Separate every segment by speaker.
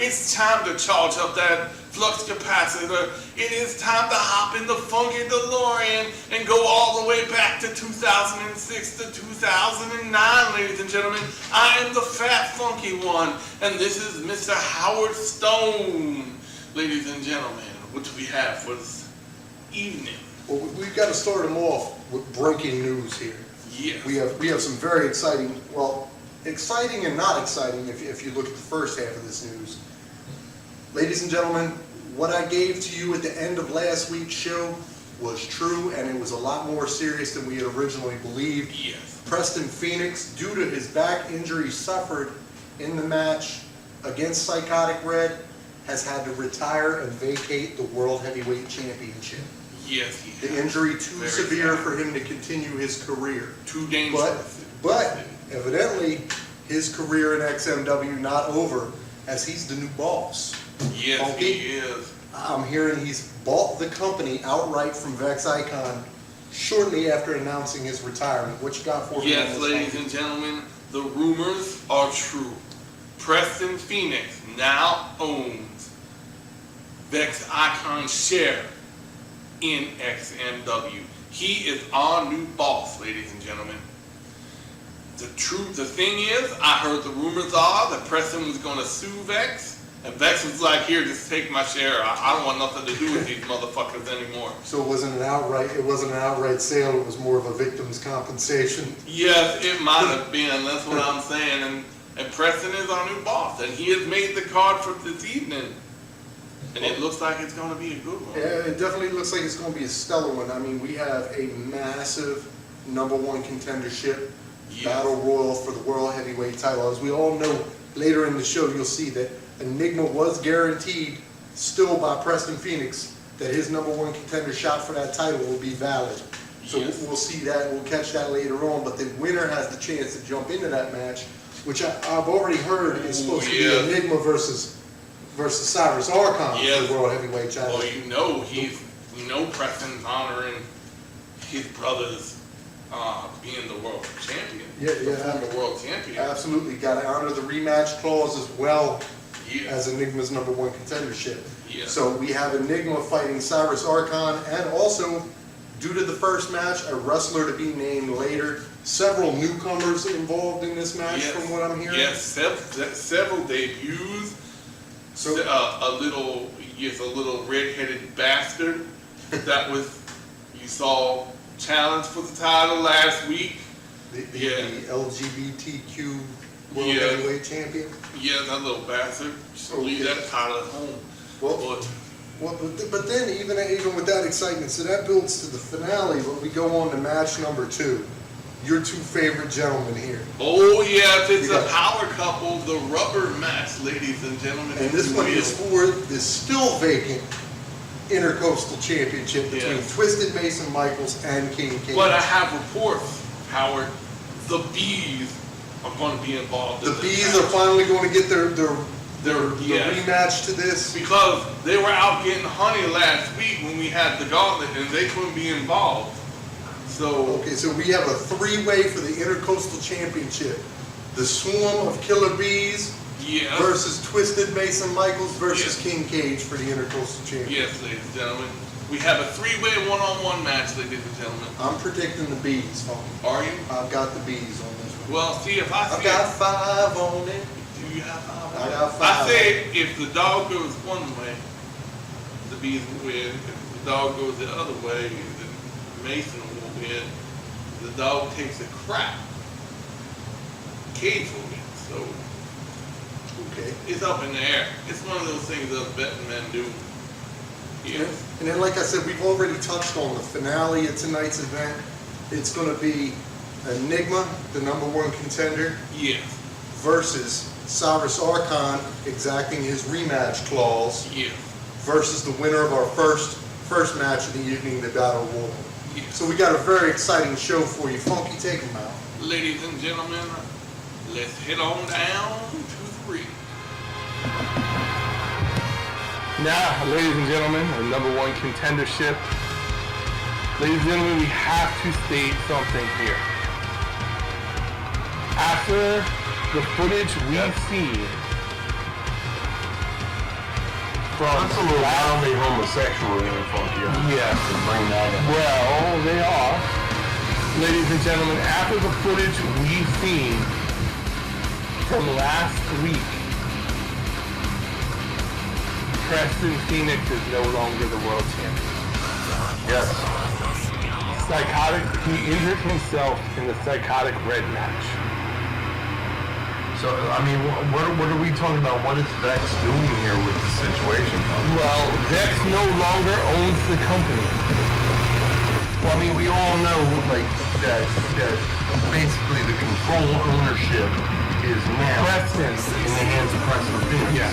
Speaker 1: It's time to charge up that flux capacitor. It is time to hop in the Phunky DeLorean and go all the way back to 2006 to 2009, ladies and gentlemen. I am the fat, funky one, and this is Mr. Howard Stone. Ladies and gentlemen, what do we have for this evening?
Speaker 2: Well, we've got to start them off with breaking news here.
Speaker 1: Yes.
Speaker 2: We have some very exciting, well, exciting and not exciting if you look at the first half of this news. Ladies and gentlemen, what I gave to you at the end of last week's show was true, and it was a lot more serious than we had originally believed.
Speaker 1: Yes.
Speaker 2: Preston Phoenix, due to his back injury suffered in the match against Psychotic Red, has had to retire and vacate the World Heavyweight Championship.
Speaker 1: Yes, he
Speaker 2: The
Speaker 1: has.
Speaker 2: injury too
Speaker 1: Very
Speaker 2: severe
Speaker 1: sad.
Speaker 2: for him to continue his career.
Speaker 1: Too dangerous.
Speaker 2: But evidently, his career in X.m.W. not over, as he's the new boss.
Speaker 1: Yes,
Speaker 2: Phunky,
Speaker 1: he is.
Speaker 2: I'm hearing he's bought the company outright from Vex Icon shortly after announcing his retirement. What you got for me?
Speaker 1: Yes, ladies and gentlemen, the rumors are true. Preston Phoenix now owns Vex Icon's share in X.m.W. He is our new boss, ladies and gentlemen. The thing is, I heard the rumors are that Preston was going to sue Vex, and Vex was like, here, just take my share. I don't want nothing to do with these motherfuckers anymore.
Speaker 2: So it wasn't an outright sale, it was more of a victim's compensation.
Speaker 1: Yes, it might have been. That's what I'm saying. And Preston is our new boss, and he has made the card for this evening. And it looks like it's going to be a good one.
Speaker 2: Yeah, it definitely looks like it's going to be a stellar one. I mean, we have a massive #1 contendership battle royal for the World Heavyweight title. As we all know, later in the show, you'll see that Enigma was guaranteed still by Preston Phoenix that his #1 contender shot for that title will be valid. So
Speaker 1: Yes.
Speaker 2: we'll see that. We'll catch that later on. But the winner has the chance to jump into that match, which I've already heard is supposed to be Enigma versus Syris Arkun for the World Heavyweight title.
Speaker 1: Well, you know Preston's honoring his brother's being the world champion.
Speaker 2: Yeah.
Speaker 1: Former world champion.
Speaker 2: Absolutely. Got to honor the rematch clause as well
Speaker 1: Yes.
Speaker 2: as Enigma's #1 contendership.
Speaker 1: Yes.
Speaker 2: So we have Enigma fighting Syris Arkun, and also, due to the first match, a wrestler to be named later. Several newcomers involved in this match, from what I'm hearing.
Speaker 1: Yes, several debuts.
Speaker 2: So
Speaker 1: a little red-headed bastard that you saw challenged for the title last week.
Speaker 2: the LGBTQ World Heavyweight Champion.
Speaker 1: Yeah, that little bastard. So leave that title at home.
Speaker 2: But then even with that excitement, so that builds to the finale. But we go on to match number 2. Your two favorite gentlemen here.
Speaker 1: Oh yes, it's a power couple, the rubber match, ladies and gentlemen.
Speaker 2: And this one is for the still vacant Intercoastal Championship between Twisted Mason Michaels and King Cage.
Speaker 1: But I have reports, Howard, the Bees are going to be involved.
Speaker 2: The Bees are finally going to get their rematch to this?
Speaker 1: Because they were out getting honey last week when we had the gauntlet and they couldn't be involved.
Speaker 2: Okay, so we have a 3-way for the Intercoastal Championship. The Swarm of Killer Bees versus Twisted Mason Michaels versus King Cage for the Intercoastal Championship.
Speaker 1: Yes, ladies and gentlemen. We have a 3-way one-on-one match, ladies and gentlemen.
Speaker 2: I'm predicting the Bees.
Speaker 1: Are you?
Speaker 2: I've got the Bees on this one.
Speaker 1: Well, see, if I say...
Speaker 2: I've got 5 on it.
Speaker 1: Do you have 5 on
Speaker 2: I
Speaker 1: it?
Speaker 2: got 5.
Speaker 1: I say if the dog goes one way, the Bees will win. If the dog goes the other way, then Mason will win. The dog takes a crap, Cage will win. So, it's up in the air. It's one of those things that betting men do. Yeah.
Speaker 2: And then, like I said, we've already touched on the finale of tonight's event. It's going to be Enigma, the #1 contender, versus Syris Arkun, exacting his rematch clause, versus the winner of our first match of the evening, the Battleroyal. So we got a very exciting show for you. Phunky, take them out.
Speaker 1: Ladies and gentlemen, let's head on down to the ring.
Speaker 3: Now, ladies and gentlemen, our #1 contendership. Ladies and gentlemen, we have to state something here. After the footage we've seen
Speaker 4: That's a little loudly homosexual there, Phunky.
Speaker 3: Yeah.
Speaker 4: To bring that up.
Speaker 3: Well, they are. Ladies and gentlemen, after the footage we've seen from last week, Preston Phoenix is no longer the world champion.
Speaker 4: Yes.
Speaker 3: He injured himself in the Psychotic Red match.
Speaker 4: So, I mean, what are we talking about? What is Vex doing here with the situation?
Speaker 3: Well, Vex no longer owns the company.
Speaker 4: Well, I mean, we all know, like, that basically the control ownership is now
Speaker 3: Preston.
Speaker 4: in the hands of Preston Phoenix.
Speaker 3: Yeah.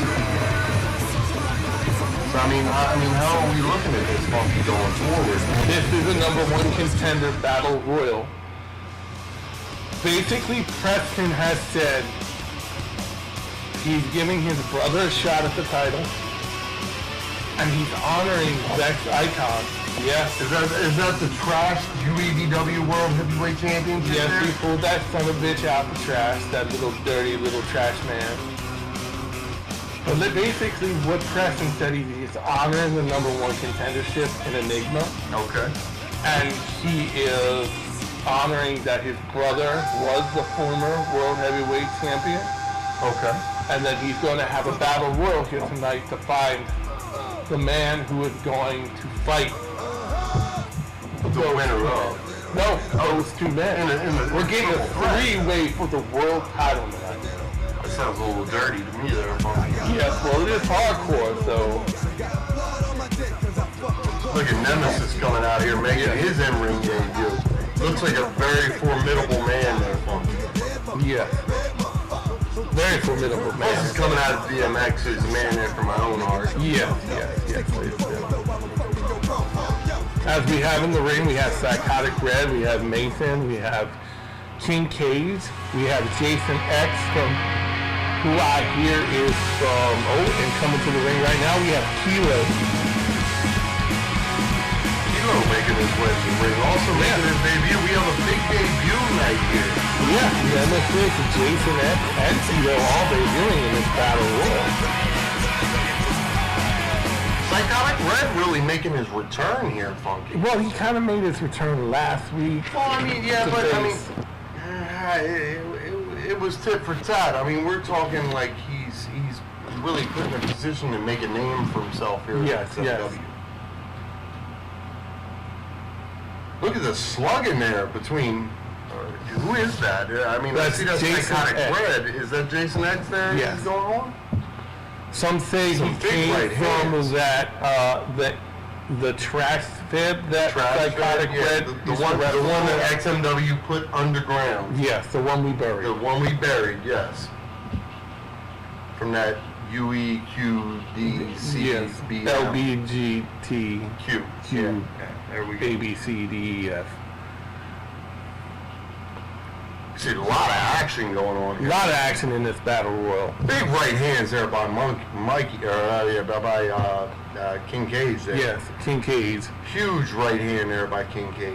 Speaker 4: So, I mean, how are we looking at this Phunky going forward?
Speaker 3: This is a #1 contender battle royal. Basically, Preston has said he's giving his brother a shot at the title, and he's honoring Vex Icon. Yes.
Speaker 4: Is that the trash UEDW World Heavyweight Championship?
Speaker 3: Yes,
Speaker 4: there?
Speaker 3: he pulled that son of a bitch out the trash, that little dirty little trash man. But basically what Preston said, he's honoring the #1 contendership in Enigma.
Speaker 4: Okay.
Speaker 3: And he is honoring that his brother was the former World Heavyweight Champion.
Speaker 4: Okay.
Speaker 3: And that he's going to have a battle royal here tonight to find the man who is going to fight
Speaker 4: The winner of.
Speaker 3: those two men. We're getting a three-way for the world title tonight.
Speaker 4: That sounds a little dirty to me there, Phunky.
Speaker 3: Yes, well, it is hardcore, so
Speaker 4: Look at Nemesis coming out here making his in-ring debut. Looks like a very formidable man there, Phunky.
Speaker 3: yeah. Very formidable
Speaker 4: This is
Speaker 3: man.
Speaker 4: coming out of DMX, who's a man after my own heart.
Speaker 3: Yes. As we have in the ring, we have Psychotic Red, we have Mason, we have King Cage, we have Jason X from who I hear is from and coming to the ring right now. We have Kilo.
Speaker 4: Kilo making his way to the ring. Also making his debut. We have a big debut night here.
Speaker 3: Yeah, Nemesis, Jason X, and Kilo all debuting in this battle royal.
Speaker 4: Psychotic Red really making his return here, Phunky.
Speaker 3: Well, he kind of made his return last week.
Speaker 4: Well, I mean, yeah,
Speaker 3: to
Speaker 4: but I mean,
Speaker 3: face.
Speaker 4: it was tit for tat. I mean, we're talking like he's really put in a position to make a name for himself here.
Speaker 3: Yes,
Speaker 4: at
Speaker 3: yes.
Speaker 4: XMW. Look at the slug in there between. Who is that? I mean,
Speaker 3: That's
Speaker 4: I see that
Speaker 3: Jason
Speaker 4: Psychotic
Speaker 3: X.
Speaker 4: Red. Is that Jason X there?
Speaker 3: Yes.
Speaker 4: He's going on.
Speaker 3: Some say
Speaker 4: Some
Speaker 3: he
Speaker 4: big
Speaker 3: came
Speaker 4: right
Speaker 3: from
Speaker 4: hands.
Speaker 3: the trash fib that Psychotic Red
Speaker 4: the
Speaker 3: used
Speaker 4: one
Speaker 3: to wrestle
Speaker 4: that
Speaker 3: in.
Speaker 4: XMW put underground.
Speaker 3: Yes, the one we
Speaker 4: The
Speaker 3: buried.
Speaker 4: one we buried, yes. From that
Speaker 3: Yes,
Speaker 4: UEQDCBL.
Speaker 3: LBGT
Speaker 4: Q.
Speaker 3: Q.
Speaker 4: Yeah, there we go.
Speaker 3: ABCDEF.
Speaker 4: See, a lot of action going on
Speaker 3: A
Speaker 4: here.
Speaker 3: lot of action in this battle royal.
Speaker 4: Big right hands there by King Cage there.
Speaker 3: Yes, King Cage.
Speaker 4: Huge right hand there by King Cage.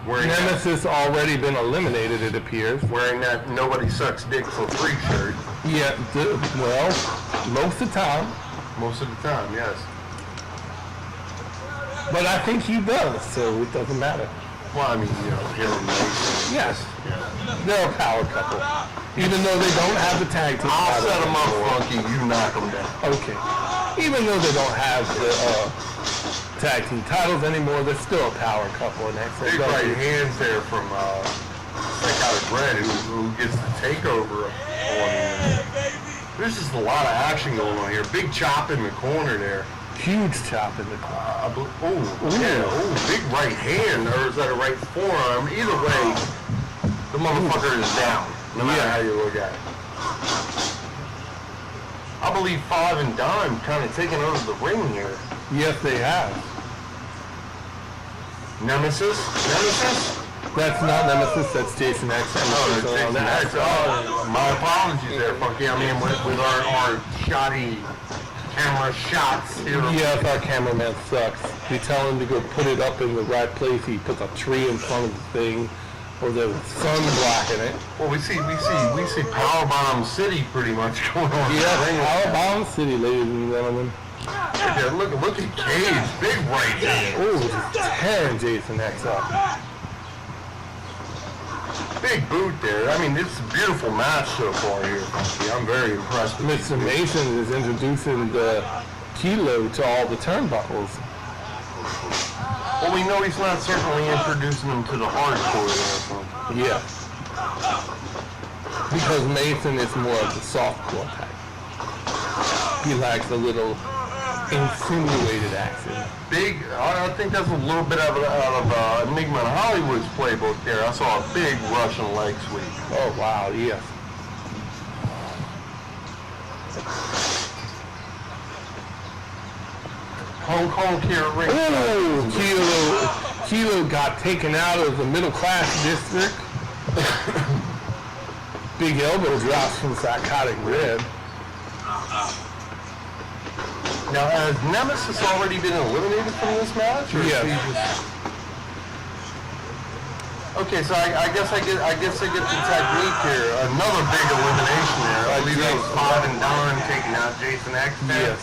Speaker 4: Wearing that,
Speaker 3: Nemesis already been eliminated, it appears.
Speaker 4: wearing that Nobody Sucks Dick for Free shirt.
Speaker 3: Yeah, well, most of the time.
Speaker 4: Most of the time, yes.
Speaker 3: But I think he does, so it doesn't matter.
Speaker 4: Well, I mean, you know, him and Mason.
Speaker 3: Yes,
Speaker 4: Yeah.
Speaker 3: they're a power couple. Even though they don't have the tag team
Speaker 4: I'll
Speaker 3: title
Speaker 4: set him up,
Speaker 3: anymore.
Speaker 4: Phunky. You knock him down.
Speaker 3: Okay. Even though they don't have the tag team titles anymore, they're still a power couple in
Speaker 4: Big
Speaker 3: XMW.
Speaker 4: right hands there from Psychotic Red, who gets the takeover on him. There's just a lot of action going on here. Big chop in the corner there.
Speaker 3: Huge chop in the corner.
Speaker 4: Big right hand, or is that a right forearm? Either way, the motherfucker is down, no matter how you look at it. I believe Five and Dime kind of taking over the ring here.
Speaker 3: Yes, they have.
Speaker 4: Nemesis?
Speaker 3: That's not Nemesis, that's Jason X.
Speaker 4: Oh, that's Jason X. Oh, my apologies there, Phunky. I mean, with our shoddy camera shots here.
Speaker 3: Yes, our cameraman sucks. We tell him to go put it up in the right place. He puts a tree in front of the thing. or the sun blocking it.
Speaker 4: Well, we see Powerbomb City pretty much going on.
Speaker 3: Yeah, Powerbomb City, ladies and gentlemen.
Speaker 4: Yeah, look at Cage, big right hand.
Speaker 3: Oh, just tearing Jason X up.
Speaker 4: Big boot there. I mean, it's a beautiful match so far here, Phunky. I'm very impressed with
Speaker 3: Mr. Mason is introducing the kilo to all the turnbuckles.
Speaker 4: Well, we know he's not certainly introducing them to the hardcore there,
Speaker 3: Yeah. Because Mason is more of the softcore type. He likes a little insinuated action.
Speaker 4: big, I think that's a little bit out of Enigma and Hollywood's playbook there. I saw a big Russian leg sweep.
Speaker 3: Oh, wow, yes.
Speaker 4: Hong Kong here at ring.
Speaker 3: Oh, Kilo got taken out of the middle class district. Big elbow drops from Psychotic Red.
Speaker 4: Now, has Nemesis already been eliminated from this match? Or
Speaker 3: Yes.
Speaker 4: is he just... Okay, so I guess I get the technique here. Another big elimination there. I believe that was Phat and Don taking out Jason X.
Speaker 3: Yes.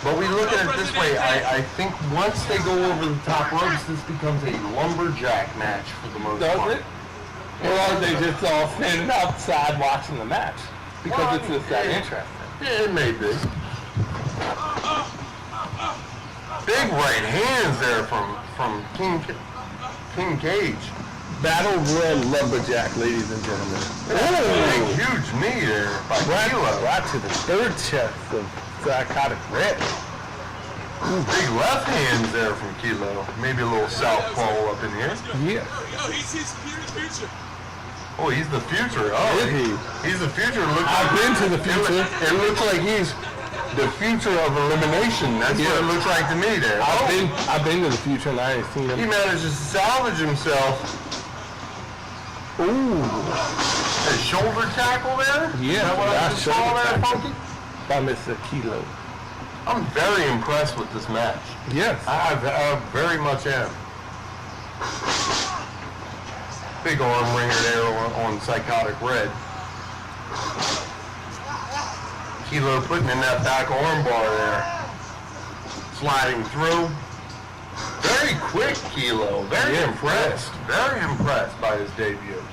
Speaker 4: But we look at it this way. I think once they go over the top ropes, this becomes a lumberjack match for the most part.
Speaker 3: Does it? Or are they just all standing outside watching the match? Because it's just that interesting.
Speaker 4: Yeah, it may be. Big right hands there from King Cage.
Speaker 3: Battleroyal lumberjack, ladies and gentlemen.
Speaker 4: Big huge knee there by Kilo.
Speaker 3: Right to the third chest of Psychotic Red.
Speaker 4: Big left hands there from Kilo. Maybe a little southpaw up in here.
Speaker 3: Yeah.
Speaker 5: He's future.
Speaker 4: Oh, he's the future. Oh,
Speaker 3: Is he?
Speaker 4: He's the future.
Speaker 3: I've been to the future.
Speaker 4: It looks like he's the future of elimination. That's what it looks like to me there.
Speaker 3: I've been to the future and I ain't seen
Speaker 4: He
Speaker 3: him.
Speaker 4: manages to salvage himself.
Speaker 3: Ooh.
Speaker 4: A shoulder tackle there?
Speaker 3: Yeah,
Speaker 4: Is that what I
Speaker 3: that's
Speaker 4: just saw
Speaker 3: shoulder
Speaker 4: there,
Speaker 3: tackle.
Speaker 4: Phunky?
Speaker 3: By Mr. Kilo.
Speaker 4: I'm very impressed with this match.
Speaker 3: Yes.
Speaker 4: I very much am. Big arm ringer there on Psychotic Red. Kilo putting in that back arm bar there. Sliding through. Very quick, Kilo. Very impressed. Very impressed by his debut.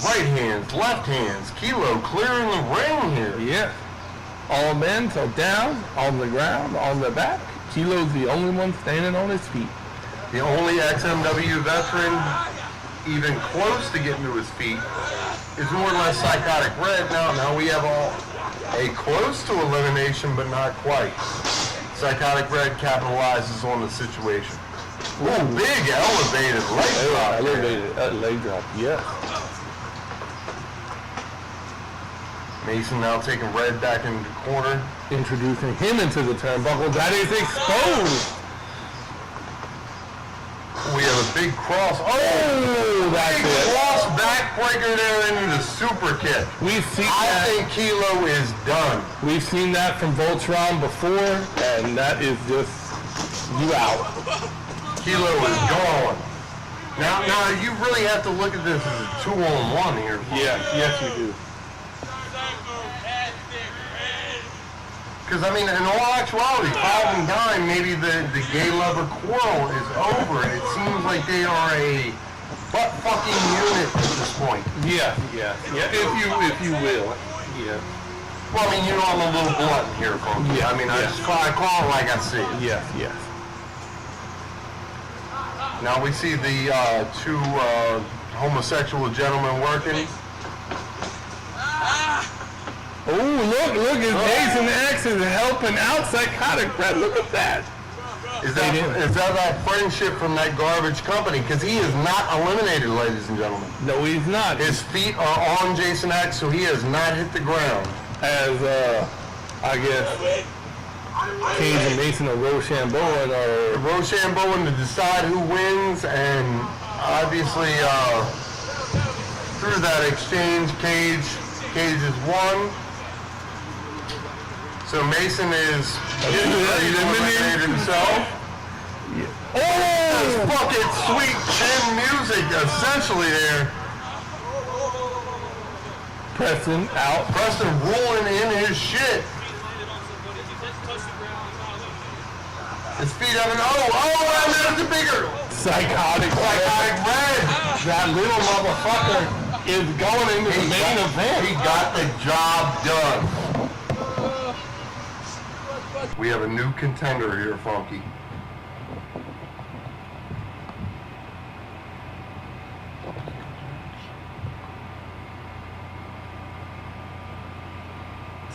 Speaker 4: Right hands, left hands. Kilo clearing the ring here.
Speaker 3: Yeah. All men so down, on the ground, on the back. Kilo's the only one standing on his feet.
Speaker 4: The only X.m.W. veteran even close to getting to his feet is more or less Psychotic Red. Now we have a close to elimination, but not quite. Psychotic Red capitalizes on the situation. Ooh, big elevated leg drop.
Speaker 3: Elevated leg drop, yeah.
Speaker 4: Mason now taking Red back into the corner.
Speaker 3: Introducing him into the turnbuckle. That is exposed.
Speaker 4: We have a big cross.
Speaker 3: Oh, that's
Speaker 4: big
Speaker 3: it.
Speaker 4: cross backbreaker there into the super kick.
Speaker 3: We've seen
Speaker 4: I
Speaker 3: that.
Speaker 4: think Kilo is done.
Speaker 3: We've seen that from Voltron before, and that is just you out.
Speaker 4: Kilo is gone. Now you really have to look at this as a 2-on-1 here.
Speaker 3: Yes, you do.
Speaker 4: Because, I mean, in all actuality, 5 and 9, maybe the gay lover quarrel is over. It seems like they are a butt-fucking unit at this point.
Speaker 3: Yeah, if you will. Yeah.
Speaker 4: Well, I mean, you know I'm a little blunt here, folks.
Speaker 3: Yeah,
Speaker 4: I mean, I call it like I see it.
Speaker 3: Yes.
Speaker 4: Now we see the two homosexual gentlemen working.
Speaker 3: Oh, look, Jason X is helping out Psychotic Red. Look at that.
Speaker 4: Is that friendship from that garbage company? Because he is not eliminated, ladies and gentlemen.
Speaker 3: No, he's not.
Speaker 4: His feet are on Jason X, so he has not hit the ground.
Speaker 3: As, I guess, Cage and Mason or Rochambeau or
Speaker 4: Rochambeau to decide who wins, and obviously through that exchange, Cage has won. So Mason is
Speaker 3: eliminated
Speaker 4: himself.
Speaker 3: Yeah.
Speaker 4: Oh, fucking sweet chin music, essentially there.
Speaker 3: Preston out.
Speaker 4: Preston rolling in his shit. His feet up and and there's the bigger
Speaker 3: Psychotic
Speaker 4: red.
Speaker 3: That little motherfucker is going into the main event.
Speaker 4: He got the job done. We have a new contender here, Phunky.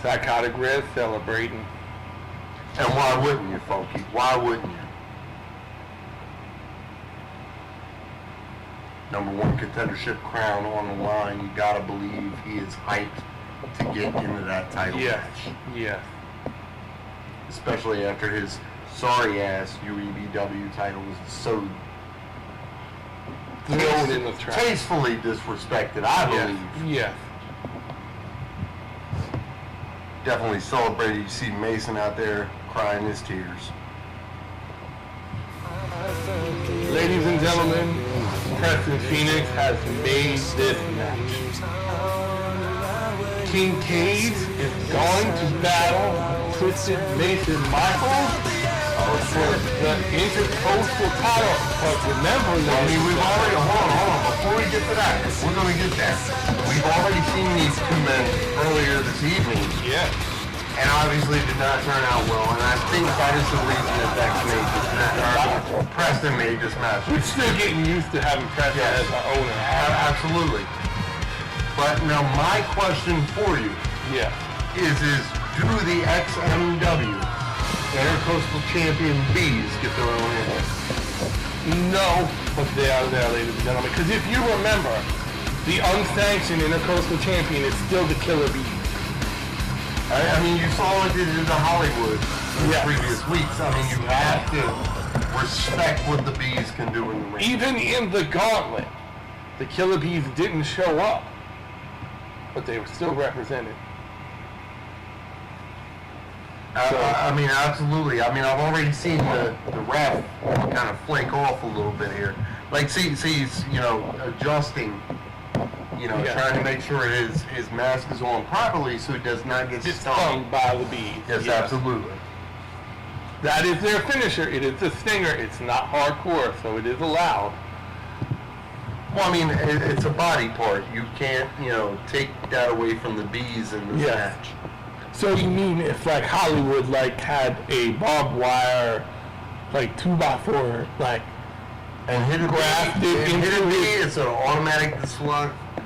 Speaker 3: Psychotic Red celebrating.
Speaker 4: And why wouldn't you, Phunky? Why wouldn't you? #1 contendership crown on the line. You gotta believe he is hyped to get into that title match.
Speaker 3: Yes.
Speaker 4: Especially after his sorry ass UEBW title was so
Speaker 3: Thrown in the trash.
Speaker 4: tastefully disrespected, I believe.
Speaker 3: Yes.
Speaker 4: Definitely celebrated. You see Mason out there crying his tears.
Speaker 3: Ladies and gentlemen, Preston Phoenix has made this match. King Cage is going to battle Twisted Mason Michaels for the Intercoastal title. But remember,
Speaker 4: we've already, hold on, before we get to that, we're going to get there. We've already seen these two men earlier this evening.
Speaker 3: Yeah.
Speaker 4: And obviously did not turn out well, and I think that is the reason that Vex made this match, or Preston made this match.
Speaker 3: We're still getting used to having Preston as our owner.
Speaker 4: Absolutely. But now my question for you is do the X.m.W. Intercoastal Champion Bees get their own in?
Speaker 3: No, but they are there, ladies and gentlemen. Because if you remember, the unsanctioned Intercoastal Champion is still the Killer Bees.
Speaker 4: I mean, you saw what they did to Hollywood in the previous weeks. I mean, you have to respect what the Bees can do in the ring.
Speaker 3: Even in the gauntlet, the Killer Bees didn't show up, but they were still represented.
Speaker 4: I mean, absolutely. I mean, I've already seen the ref kind of flake off a little bit here. Like, see, he's, adjusting, trying to make sure his mask is on properly so he does not get stung
Speaker 3: by the bees.
Speaker 4: Yes, absolutely.
Speaker 3: That is their finisher. It is the stinger. It's not hardcore, so it is allowed.
Speaker 4: Well, I mean, it's a body part. You can't, take that away from the bees in this match.
Speaker 3: So you mean if like Hollywood had a barbed wire 2x4
Speaker 4: and hit it
Speaker 3: grafted into
Speaker 4: it, it's an automatic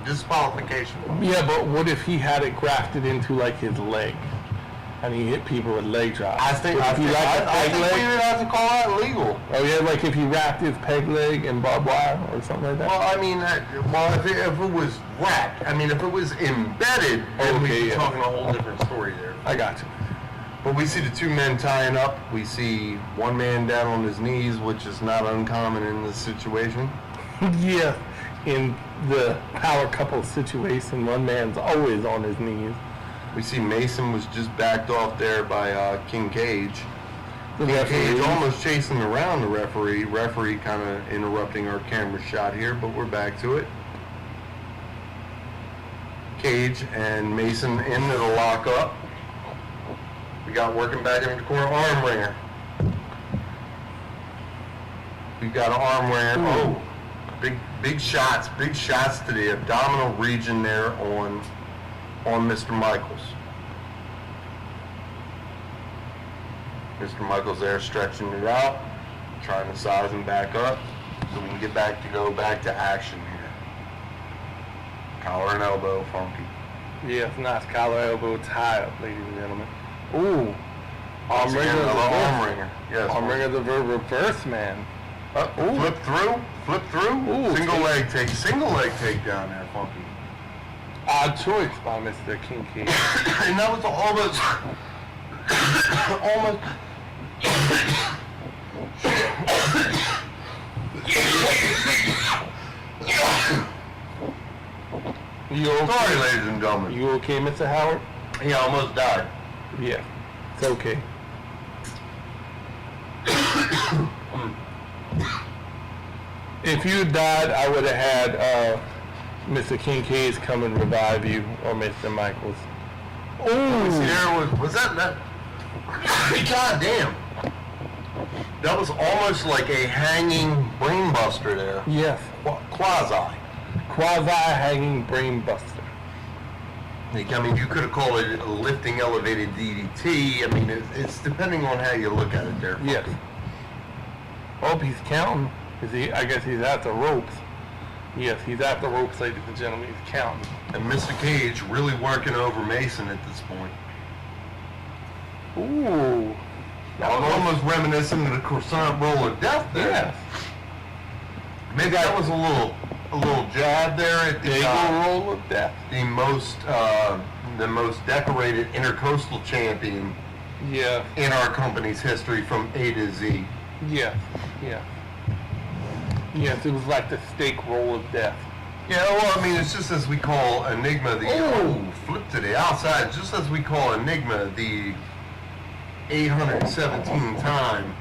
Speaker 4: disqualification.
Speaker 3: Yeah, but what if he had it grafted into his leg, and he hit people with leg drops?
Speaker 4: I think we would have to call that illegal.
Speaker 3: Oh yeah, if he wrapped his peg leg in barbed wire or something like that.
Speaker 4: Well, I mean, if it was wrapped, if it was embedded, then we'd be talking a whole different story there.
Speaker 3: I got you.
Speaker 4: But we see the two men tying up. We see one man down on his knees, which is not uncommon in this situation.
Speaker 3: Yeah, in the power couple situation, one man's always on his knees.
Speaker 4: We see Mason was just backed off there by King Cage. Cage almost chasing around the referee. Referee kind of interrupting our camera shot here, but we're back to it. Cage and Mason into the lockup. We got working back into the corner, arm wringer. We got an arm wringer. Oh, big shots to the abdominal region there on Mr. Michaels. Mr. Michaels there stretching it out, trying to size him back up so we can go back to action here. Collar and elbow, Phunky.
Speaker 3: Yeah, it's nice collar elbow tie up, ladies and gentlemen. Ooh. Arm
Speaker 4: ringer. Yes.
Speaker 3: Arm ringer the reverse man.
Speaker 4: Flip through.
Speaker 3: Ooh,
Speaker 4: single leg takedown there, Phunky.
Speaker 3: Odd choice by Mr. King Cage.
Speaker 4: And that was almost
Speaker 3: You okay?
Speaker 4: Sorry, ladies and gentlemen.
Speaker 3: You okay, Mr. Howard?
Speaker 4: He almost died.
Speaker 3: Yeah. It's okay. If you died, I would have had Mr. Kincaid's come and revive you, or Mr. Michaels.
Speaker 4: Oh, was that? God damn! That was almost like a hanging brainbuster there.
Speaker 3: Yes.
Speaker 4: Quasi
Speaker 3: hanging brain buster.
Speaker 4: I mean, you could have called it a lifting elevated DDT. I mean, it's depending on how you look at it there.
Speaker 3: Yes. Oh, he's counting. Is he? I guess he's at the ropes. Yes, he's at the ropes, ladies and gentlemen. He's counting.
Speaker 4: And Mr. Cage really working over Mason at this point.
Speaker 3: Ooh.
Speaker 4: I'm almost reminiscent of the croissant roll of death there.
Speaker 3: Yes.
Speaker 4: Maybe that was a little jab there at the
Speaker 3: roll of death.
Speaker 4: The most decorated Intercoastal champion
Speaker 3: Yeah.
Speaker 4: in our company's history from A to Z.
Speaker 3: Yes. Yeah. Yes, it was like the steak roll of death.
Speaker 4: Yeah, well, I mean, it's just as we call Enigma flip to the outside, just as we call Enigma the 817-time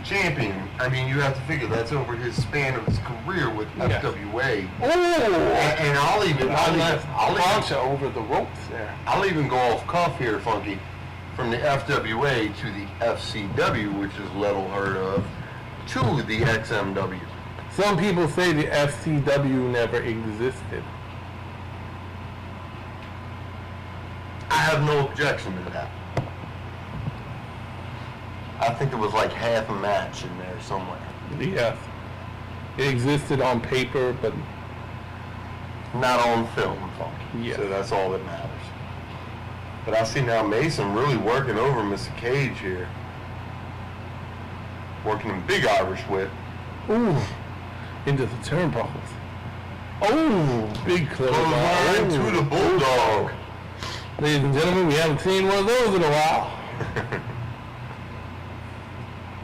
Speaker 4: champion. I mean, you have to figure that's over his span of his career with FWA. And I'll even
Speaker 3: over the ropes there.
Speaker 4: I'll even go off cuff here, Phunky, from the FWA to the FCW, which is little heard of, to the X.m.W.
Speaker 3: Some people say the FCW never existed.
Speaker 4: I have no objection to that. I think there was like half a match in there somewhere.
Speaker 3: Yes. It existed on paper, but
Speaker 4: not on film, Phunky.
Speaker 3: Yes.
Speaker 4: So that's all that matters. But I see now Mason really working over Mr. Cage here. Working him big Irish whip.
Speaker 3: Ooh. Into the turnbuckles. Oh, big clever
Speaker 4: line to the bulldog.
Speaker 3: Ladies and gentlemen, we haven't seen one of those in a while.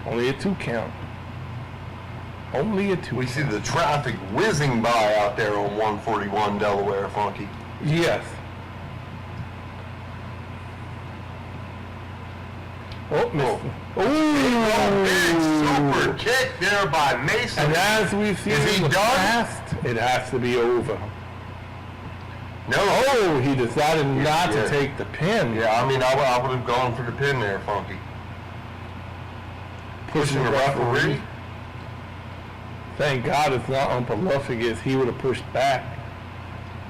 Speaker 3: Only a 2 count. Only a 2
Speaker 4: We
Speaker 3: count.
Speaker 4: see the traffic whizzing by out there on 141 Delaware, Phunky.
Speaker 3: Yes. Oh, Mr.
Speaker 4: Big super kick there by Mason.
Speaker 3: And as we see in the past, it has to be over.
Speaker 4: No.
Speaker 3: Oh, he decided not to take the pin.
Speaker 4: Yeah, I mean, I would have gone for the pin there, Phunky. Pushing the referee.
Speaker 3: Thank God it's not Umpaluffagus. He would have pushed back.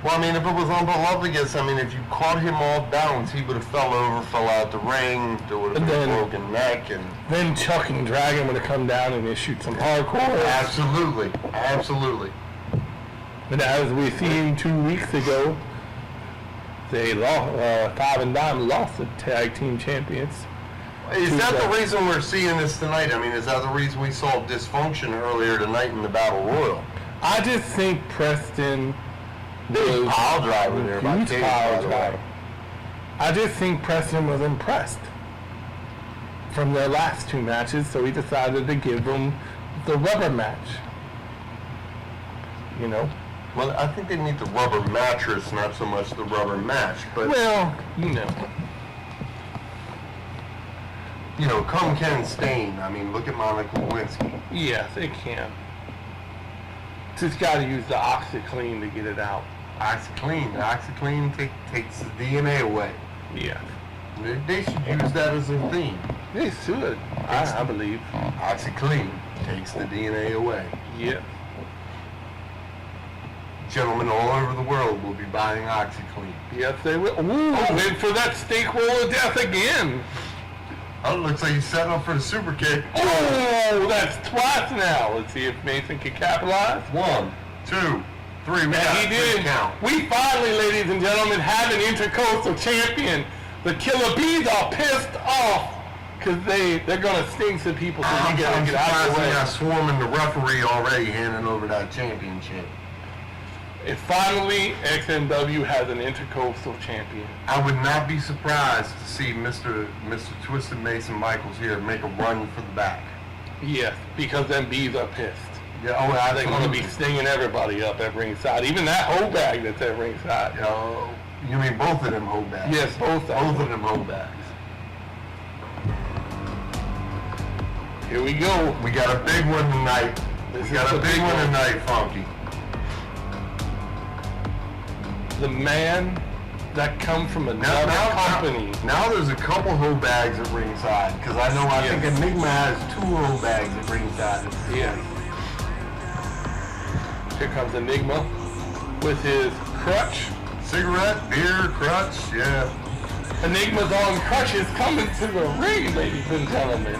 Speaker 4: Well, I mean, if it was Umpaluffagus, I mean, if you caught him off balance, he would have fell over, fell out the ring, there would have been a broken neck, and
Speaker 3: then Chuck and Dragon would have come down and issued some hardcore.
Speaker 4: Absolutely, absolutely.
Speaker 3: But as we seen 2 weeks ago, they lost. Cobb and Dime lost the tag team champions.
Speaker 4: Is that the reason we're seeing this tonight? I mean, is that the reason we saw dysfunction earlier tonight in the Battle Royal?
Speaker 3: I just think Preston
Speaker 4: was pile driver there by Cage, by the way.
Speaker 3: I just think Preston was impressed from their last 2 matches, so he decided to give them the rubber match. You know?
Speaker 4: Well, I think they need the rubber mattress, not so much the rubber match, but...
Speaker 3: Well, you know.
Speaker 4: You know, come Ken Stain. I mean, look at Monica Lewinsky.
Speaker 3: Yes, it can. Just got to use the OxyClean to get it out.
Speaker 4: OxyClean. The OxyClean takes the DNA away.
Speaker 3: Yeah.
Speaker 4: They should use that as a theme.
Speaker 3: They should. I believe.
Speaker 4: OxyClean takes the DNA away.
Speaker 3: Yeah.
Speaker 4: Gentlemen all over the world will be buying OxyClean.
Speaker 3: Yes, they will. Ooh, went for that steak roll of death again.
Speaker 4: Oh, it looks like he's setting up for the super kick.
Speaker 3: Oh, that's twice now. Let's see if Mason can capitalize.
Speaker 4: 1, 2, 3.
Speaker 3: He did.
Speaker 4: Count.
Speaker 3: We finally, ladies and gentlemen, have an Intercoastal champion. The Killer Bees are pissed off because they're going to sting some people. So
Speaker 4: I'm
Speaker 3: get out of the way.
Speaker 4: got swarming the referee already handing over that championship.
Speaker 3: And finally, X.m.W. has an Intercoastal champion.
Speaker 4: I would not be surprised to see Mr. Twisted Mason Michaels here make a run for the back.
Speaker 3: Yes, because them bees are pissed.
Speaker 4: Yeah,
Speaker 3: They're going to be stinging everybody up at ringside. Even that hoe bag that's at ringside.
Speaker 4: You mean both of them hoe bags?
Speaker 3: Yes, both of them.
Speaker 4: Both of them hoe bags.
Speaker 3: Here we go.
Speaker 4: We got a big one tonight. We got a big one tonight, Phunky.
Speaker 3: The man that come from another company.
Speaker 4: Now there's a couple hoe bags at ringside, because I think Enigma has 2 hoe bags at ringside.
Speaker 3: Yeah. Here comes Enigma with his crutch.
Speaker 4: Cigarette, beer, crutch, yeah.
Speaker 3: Enigma's on crutches coming to the ring, ladies and gentlemen.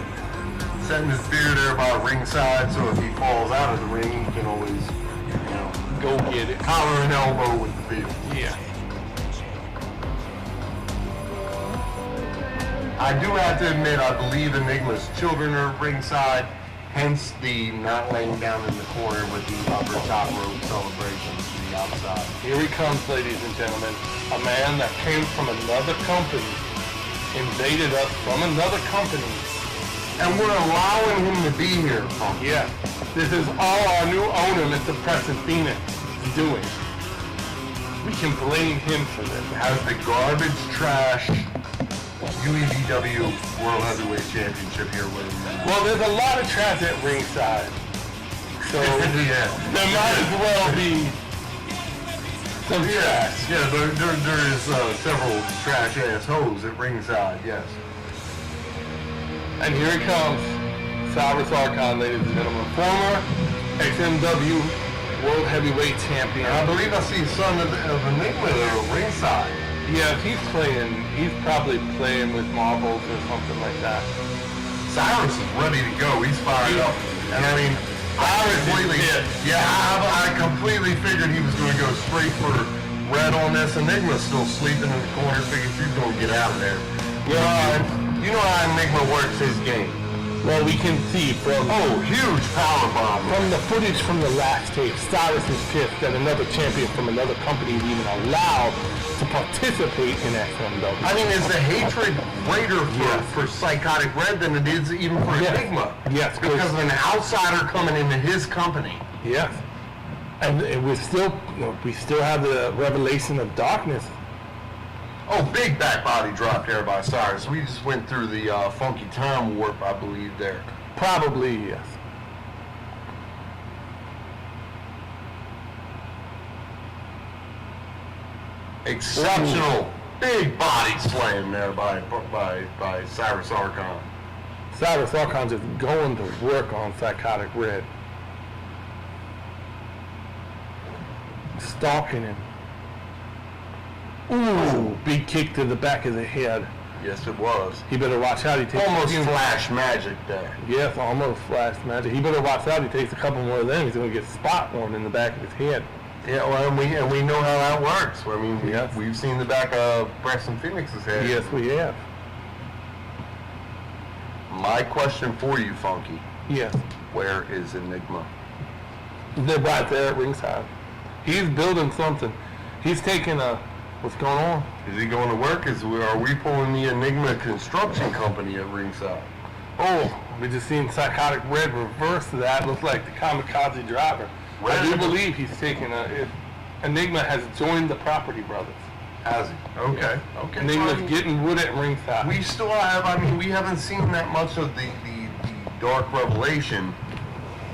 Speaker 4: Setting his beer there by ringside, so if he falls out of the ring, he can always,
Speaker 3: go get it.
Speaker 4: collar and elbow with the beer.
Speaker 3: Yeah.
Speaker 4: I do have to admit, I believe Enigma's children are ringside, hence the not laying down in the corner with the upper top rope celebrations to the outside.
Speaker 3: Here he comes, ladies and gentlemen. A man that came from another company, invaded us from another company.
Speaker 4: And we're allowing him to be here, Phunky.
Speaker 3: Yeah. This is all our new owner, Mr. Preston Phoenix, is doing. We can blame him for this.
Speaker 4: Has the garbage trash UEVW World Heavyweight Championship here with him.
Speaker 3: Well, there's a lot of trash at ringside. So
Speaker 4: Yeah.
Speaker 3: there might as well be some trash.
Speaker 4: Yeah, there is several trash-ass hoes at ringside, yes.
Speaker 3: And here he comes, Syris Arkun, ladies and gentlemen, former X.m.W. World Heavyweight Champion.
Speaker 4: And I believe I see son of Enigma there at ringside.
Speaker 3: Yeah, he's probably playing with marbles or something like that.
Speaker 4: Cyrus is ready to go. He's fired up. And I mean, I completely figured he was going to go straight for red on this. Enigma's still sleeping in the corner. Figured she's going to get out of there. You know how Enigma works his game.
Speaker 3: Well, we can see from
Speaker 4: Huge power bomb.
Speaker 3: from the footage from the last tape, Syris is pissed that another champion from another company is even allowed to participate in X.m.W.
Speaker 4: I mean, is the hatred greater for Psychotic Red than it is even for Enigma?
Speaker 3: Yes,
Speaker 4: Because of an outsider coming into his company.
Speaker 3: yes, and we still have the revelation of darkness.
Speaker 4: Oh, big back body drop there by Cyrus. We just went through the funky time warp, I believe, there.
Speaker 3: Probably yes.
Speaker 4: Exceptional big body slam there by Syris Arkun.
Speaker 3: Syris Arkun just going to work on Psychotic Red, stalking him. Ooh, big kick to the back of the head.
Speaker 4: Yes, it was.
Speaker 3: He better watch out. He takes
Speaker 4: Almost flash magic there.
Speaker 3: Yes, almost flash magic. He better watch out. He takes a couple more of them. He's going to get spot on in the back of his head.
Speaker 4: Yeah, well, and we know how that works. I mean,
Speaker 3: Yes.
Speaker 4: we've seen the back of Preston Phoenix's head.
Speaker 3: Yes, we have.
Speaker 4: My question for you, Phunky,
Speaker 3: Yes.
Speaker 4: where is Enigma?
Speaker 3: They're right there at ringside. He's building something. He's taking a... What's going on?
Speaker 4: Is he going to work? Are we pulling the Enigma construction company at ringside?
Speaker 3: Oh, we just seen Psychotic Red reverse that. Looks like the kamikaze driver. I do believe he's taking Enigma has joined the Property Brothers.
Speaker 4: Has he? Okay. Okay.
Speaker 3: Enigma's getting wood at ringside.
Speaker 4: We still have, I mean, we haven't seen that much of the Dark Revelation,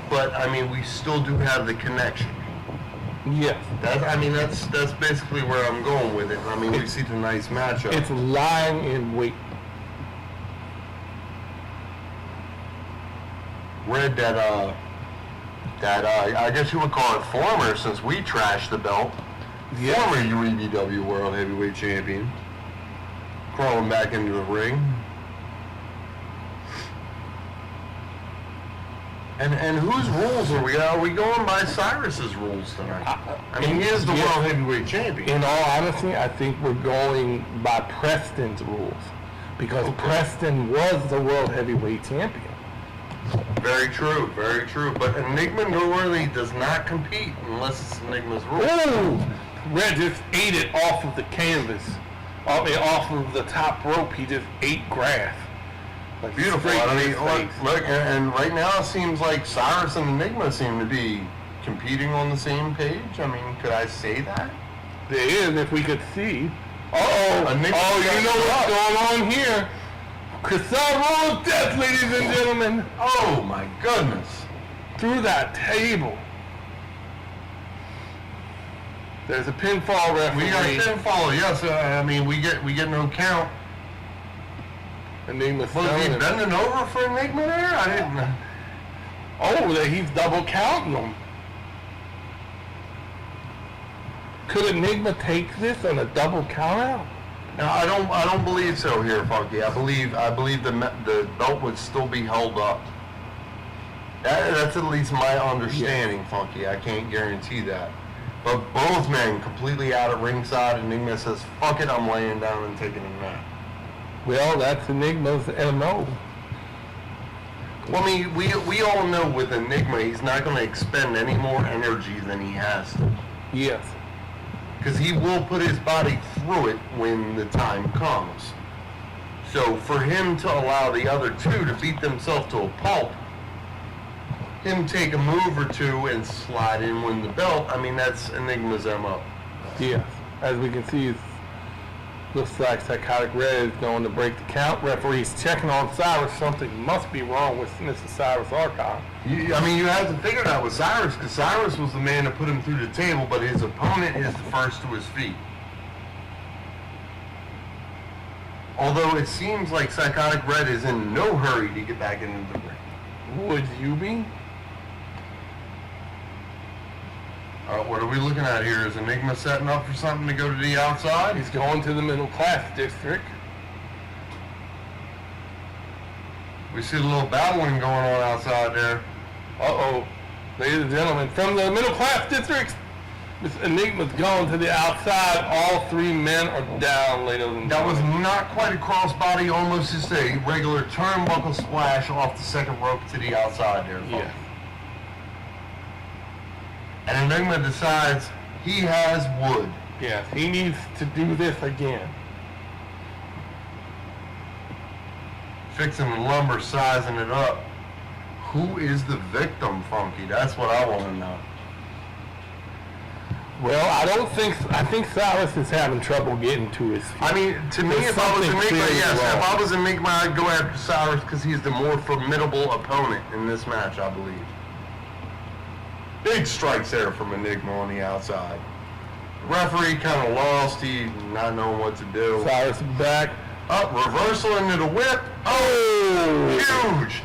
Speaker 4: but I mean, we still do have the connection.
Speaker 3: Yes.
Speaker 4: That's basically where I'm going with it. I mean, we see the nice matchup.
Speaker 3: It's lying in wait.
Speaker 4: Red that I guess you would call it former, since we trashed the belt.
Speaker 3: Yes.
Speaker 4: Former UEVW World Heavyweight Champion. Crawling back into the ring. And whose rules are we? Are we going by Cyrus's rules tonight? I mean, he is the World Heavyweight Champion.
Speaker 3: In all honesty, I think we're going by Preston's rules. Because Preston was the World Heavyweight Champion.
Speaker 4: Very true, very true. But Enigma normally does not compete unless it's Enigma's rules.
Speaker 3: Ooh! Red just ate it off of the canvas. Off of the top rope, he just ate grass. Like
Speaker 4: Beautiful.
Speaker 3: straight
Speaker 4: I
Speaker 3: in
Speaker 4: mean,
Speaker 3: his face.
Speaker 4: look, and right now it seems like Cyrus and Enigma seem to be competing on the same page. I mean, could I say that?
Speaker 3: There is, if we could see. Uh-oh.
Speaker 4: Enigma
Speaker 3: Oh, you know what's going on here. Croissant roll of death, ladies and gentlemen.
Speaker 4: Oh my goodness.
Speaker 3: Through that table. There's a pinfall referee.
Speaker 4: We got a pinfall, yes. I mean, we get no count.
Speaker 3: Enigma's
Speaker 4: Was he bending over for Enigma there? I didn't.
Speaker 3: Oh, he's double counting them. Could Enigma take this on a double count out?
Speaker 4: No, I don't believe so here, Phunky. I believe the belt would still be held up. That's at least my understanding, Phunky. I can't guarantee that. But both men completely out of ringside. Enigma says, "Fuck it, I'm laying down and taking a nap."
Speaker 3: Well, that's Enigma's MO.
Speaker 4: Well, I mean, we all know with Enigma, he's not going to expend any more energy than he has to.
Speaker 3: Yes.
Speaker 4: Because he will put his body through it when the time comes. So for him to allow the other two to beat themselves to a pulp, him take a move or two and slide in, win the belt, I mean, that's Enigma's MO.
Speaker 3: Yes. As we can see, looks like Psychotic Red is going to break the count. Referee's checking on Syris. Something must be wrong with Mr. Syris Arkun.
Speaker 4: I mean, you have to figure that with Syris, because Syris was the man that put him through the table, but his opponent is the first to his feet. Although it seems like Psychotic Red is in no hurry to get back into the ring.
Speaker 3: Would you be?
Speaker 4: What are we looking at here? Is Enigma setting up for something to go to the outside?
Speaker 3: He's going to the middle class district.
Speaker 4: We see a little battling going on outside there.
Speaker 3: Uh-oh. Ladies and gentlemen, from the middle class district, Miss Enigma's going to the outside. All three men are down, ladies and
Speaker 4: That was
Speaker 3: gentlemen.
Speaker 4: not quite a crossbody, almost just a regular turnbuckle splash off the second rope to the outside there, folks.
Speaker 3: Yeah.
Speaker 4: And Enigma decides he has wood.
Speaker 3: Yes, he needs to do this again.
Speaker 4: Fixing the lumber, sizing it up. Who is the victim, Phunky? That's what I want to know.
Speaker 3: Well, I think Syris is having trouble getting to his feet.
Speaker 4: I mean, to me,
Speaker 3: There's
Speaker 4: if I was
Speaker 3: something
Speaker 4: Enigma,
Speaker 3: clearly
Speaker 4: yes,
Speaker 3: wrong.
Speaker 4: if I was Enigma, I'd go after Syris because he's the more formidable opponent in this match, I believe. Big strikes there from Enigma on the outside. The referee kind of lost. He not knowing what to do.
Speaker 3: Syris back.
Speaker 4: Up, reversal into the whip.
Speaker 3: Oh!
Speaker 4: Huge.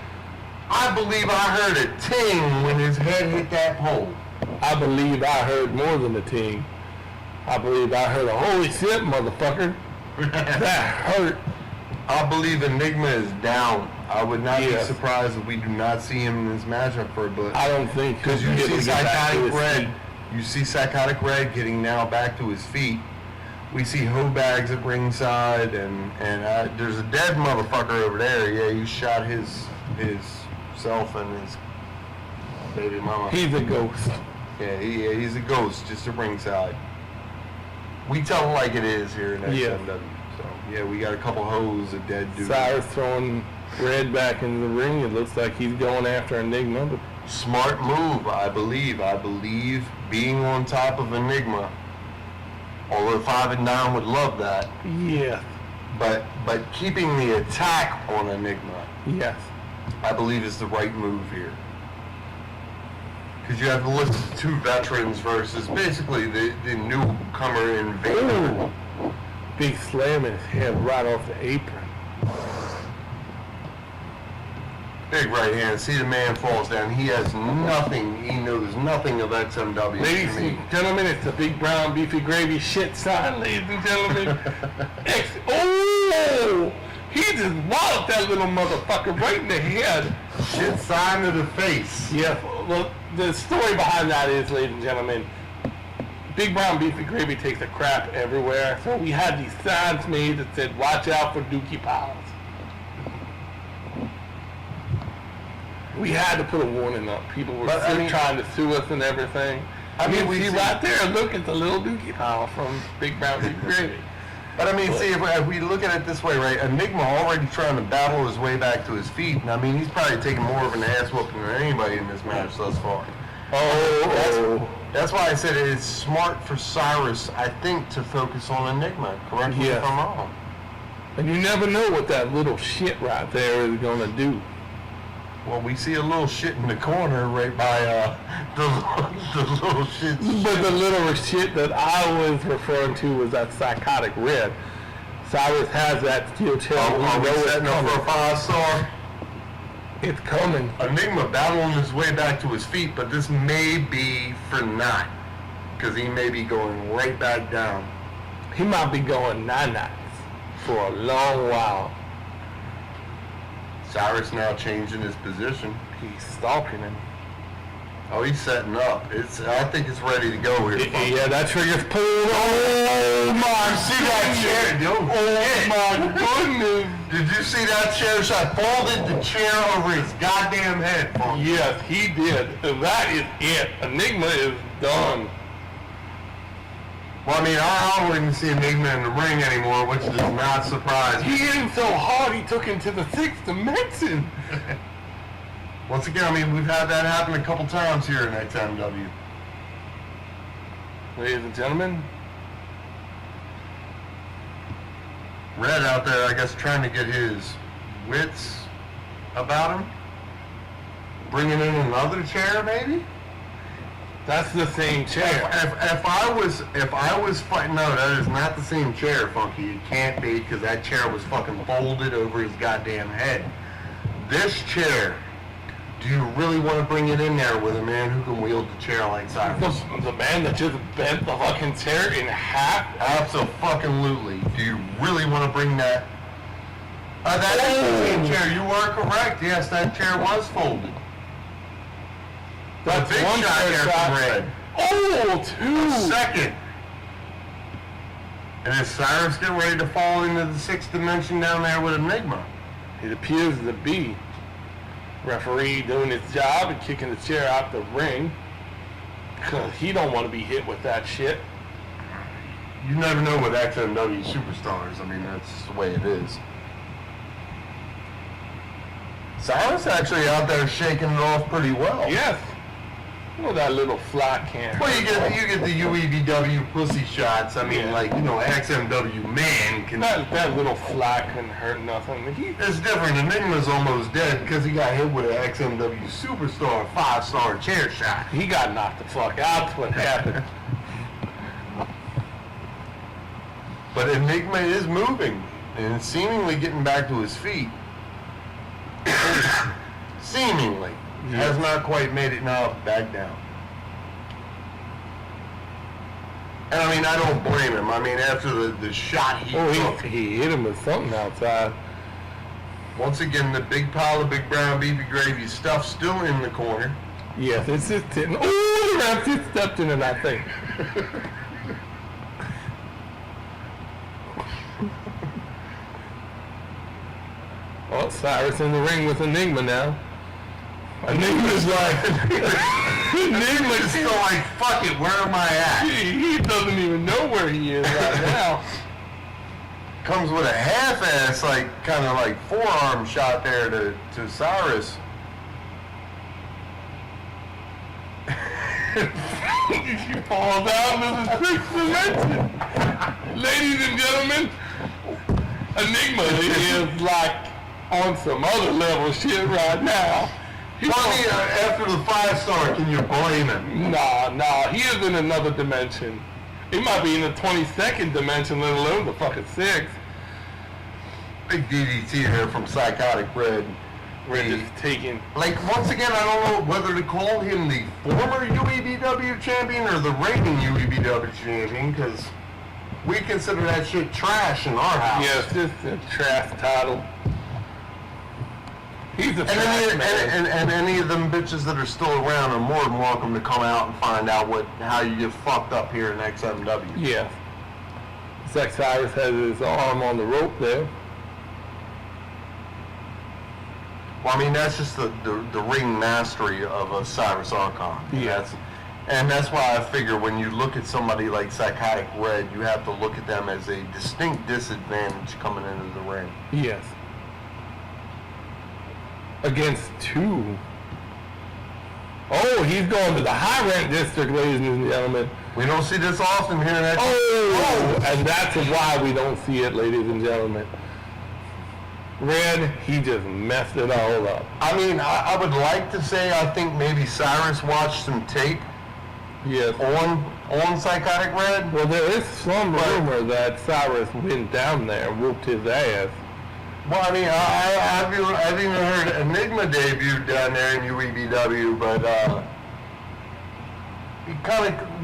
Speaker 4: I believe I heard a ting when his head hit that pole.
Speaker 3: I believe I heard more than a ting. I believe I heard a holy shit, motherfucker. That hurt.
Speaker 4: I believe Enigma is down. I would not be
Speaker 3: Yes.
Speaker 4: surprised if we do not see him in this matchup for a bit.
Speaker 3: I don't think
Speaker 4: Because you
Speaker 3: he'll be able
Speaker 4: see
Speaker 3: to get back to
Speaker 4: Psychotic
Speaker 3: his
Speaker 4: Red.
Speaker 3: feet.
Speaker 4: You see Psychotic Red getting now back to his feet. We see Hobags at ringside, and there's a dead motherfucker over there. Yeah, he shot his self and his baby mama.
Speaker 3: He's a ghost.
Speaker 4: Yeah, he's a ghost just at ringside. We tell it like it is here in
Speaker 3: Yeah.
Speaker 4: X.m.W. So yeah, we got a couple hoes of dead dudes.
Speaker 3: Syris throwing Red back into the ring. It looks like he's going after Enigma. But
Speaker 4: Smart move, I believe. I believe being on top of Enigma. Although 5 and 9 would love that,
Speaker 3: yeah.
Speaker 4: but keeping the attack on Enigma,
Speaker 3: Yes.
Speaker 4: I believe is the right move here. Because you have to list the two veterans versus basically the newcomer invader.
Speaker 3: Ooh. Big slam in his head right off the apron.
Speaker 4: Big right hand. See the man falls down. He has nothing. He knows nothing of X.m.W.
Speaker 3: Ladies and gentlemen, it's the big brown beefy gravy shit sign, ladies and gentlemen. Oh! He just walloped that little motherfucker right in the head.
Speaker 4: Shit sign to the face.
Speaker 3: Yeah, well, the story behind that is, ladies and gentlemen, Big Brown Beefy Gravy takes a crap everywhere. So we had these signs made that said, watch out for Dookie Piles. We had to put a warning up. People were trying to sue us and everything. I mean, we see right there, look, it's a little Dookie Pile from Big Brown Beefy Gravy.
Speaker 4: But I mean, see, if we look at it this way, right? Enigma already trying to battle his way back to his feet. And I mean, he's probably taking more of an ass whooping than anybody in this match thus far. That's why I said it's smart for Syris, I think, to focus on Enigma. Correct me if I'm wrong.
Speaker 3: And you never know what that little shit right there is gonna do.
Speaker 4: Well, we see a little shit in the corner right by the little shit.
Speaker 3: But the little shit that I was referring to was that psychotic red. Cyrus has that steel chair.
Speaker 4: Are we setting up for a 5-star?
Speaker 3: It's coming.
Speaker 4: Enigma battling his way back to his feet, but this may be for not. Because he may be going right back down.
Speaker 3: He might be going 9-9 for a long while.
Speaker 4: Cyrus now changing his position.
Speaker 3: He's stalking him.
Speaker 4: Oh, he's setting up. I think it's ready to go here.
Speaker 3: Yeah, that trigger's pulled. Oh my!
Speaker 4: See that chair?
Speaker 3: Oh my goodness!
Speaker 4: Did you see that chair shot? Folded the chair over his goddamn head. Phunky.
Speaker 3: Yes, he did. That is it. Enigma is done.
Speaker 4: Well, I mean, I wouldn't see Enigma in the ring anymore, which does not surprise me.
Speaker 3: He hit him so hard he took him to the 6th dimension.
Speaker 4: Once again, I mean, we've had that happen a couple times here in X.m.W.
Speaker 3: Ladies and gentlemen,
Speaker 4: Red out there, I guess, trying to get his wits about him. Bringing in another chair, maybe?
Speaker 3: that's the same chair.
Speaker 4: If I was fighting, no, that is not the same chair, Phunky. It can't be, because that chair was fucking folded over his goddamn head. This chair, do you really want to bring it in there with a man who can wield the chair like Cyrus?
Speaker 3: The man that just bent the fucking chair in half.
Speaker 4: Absolutely. Do you really want to bring that? That is the same chair. You were correct. Yes, that chair was folded.
Speaker 3: That's
Speaker 4: big
Speaker 3: one
Speaker 4: shot
Speaker 3: chair
Speaker 4: there
Speaker 3: shot.
Speaker 4: from Red.
Speaker 3: Oh, two.
Speaker 4: Second. And is Cyrus getting ready to fall into the 6th dimension down there with Enigma?
Speaker 3: It appears to be. Referee doing his job and kicking the chair out the ring. Cause he don't want to be hit with that shit.
Speaker 4: You never know with X.m.W. superstars. I mean, that's just the way it is. Cyrus actually out there shaking it off pretty well.
Speaker 3: Yes. Look at that little flat can.
Speaker 4: Well, you get the UEBW pussy shots. I mean,
Speaker 3: Yeah.
Speaker 4: like, you know, X.m.W. man can...
Speaker 3: That little flat couldn't hurt nothing.
Speaker 4: It's different. Enigma's almost dead because he got hit with an X.m.W. superstar 5-star chair shot.
Speaker 3: He got knocked the fuck out. That's what happened.
Speaker 4: But Enigma is moving and seemingly getting back to his feet. Seemingly. Has not quite made it now back down. And I mean, I don't blame him. I mean, after the shot he took.
Speaker 3: He hit him with something outside.
Speaker 4: Once again, the big pile of big brown beefy gravy stuff still in the corner.
Speaker 3: Yes, it's just sitting. Oh, the ref just stepped in it, I think. Oh, Cyrus in the ring with Enigma now. Enigma's like...
Speaker 4: Enigma's still like, fuck it, where am I at?
Speaker 3: He doesn't even know where he is right now.
Speaker 4: Comes with a half-ass, like, kind of like forearm shot there to Cyrus.
Speaker 3: You fall down to the 6th dimension. Ladies and gentlemen, Enigma is like on some other level shit right now.
Speaker 4: After the 5-star, can you blame him?
Speaker 3: Nah, he is in another dimension. He might be in the 22nd dimension, let alone the fucking 6th.
Speaker 4: Big DDT here from Psychotic Red.
Speaker 3: We're just taking...
Speaker 4: Like, once again, I don't know whether to call him the former UEBW champion or the reigning UEBW champion, because we consider that shit trash in our house.
Speaker 3: Yes, just a trash title. He's a trash man.
Speaker 4: And any of them bitches that are still around are more than welcome to come out and find out how you get fucked up here in X.m.W.
Speaker 3: Yes. Sex Cyrus has his arm on the rope there.
Speaker 4: Well, I mean, that's just the ring mastery of a Syris Arkun.
Speaker 3: Yes.
Speaker 4: And that's why I figure when you look at somebody like Psychotic Red, you have to look at them as a distinct disadvantage coming into the ring.
Speaker 3: Yes. Against two. Oh, he's going to the high rent district, ladies and gentlemen.
Speaker 4: We don't see this often here in X.
Speaker 3: Oh, and that's why we don't see it, ladies and gentlemen. Red, he just messed it all up.
Speaker 4: I mean, I would like to say I think maybe Syris watched some tape
Speaker 3: Yes.
Speaker 4: on Psychotic Red.
Speaker 3: Well, there is some rumor that Syris went down there, whooped his ass.
Speaker 4: Well, I mean, I've even heard Enigma debuted down there in UEBW, but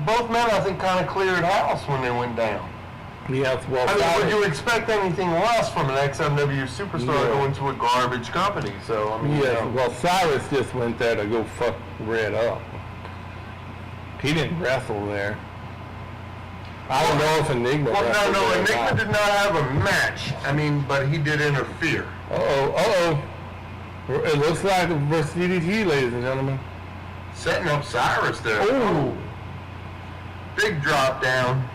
Speaker 4: both men I think kind of cleared house when they went down.
Speaker 3: Yes, well,
Speaker 4: I mean, would
Speaker 3: Syris,
Speaker 4: you expect anything less from an X.m.W. superstar
Speaker 3: No.
Speaker 4: going to a garbage company? So I mean,
Speaker 3: yes, well, Syris just went there to go fuck Red up. He didn't wrestle there. I don't know if Enigma
Speaker 4: well,
Speaker 3: wrestled
Speaker 4: no,
Speaker 3: there or
Speaker 4: Enigma
Speaker 3: not.
Speaker 4: did not have a match. I mean, but he did interfere.
Speaker 3: It looks like versus DDT, ladies and gentlemen.
Speaker 4: Setting up Syris there.
Speaker 3: Oh,
Speaker 4: Big drop down.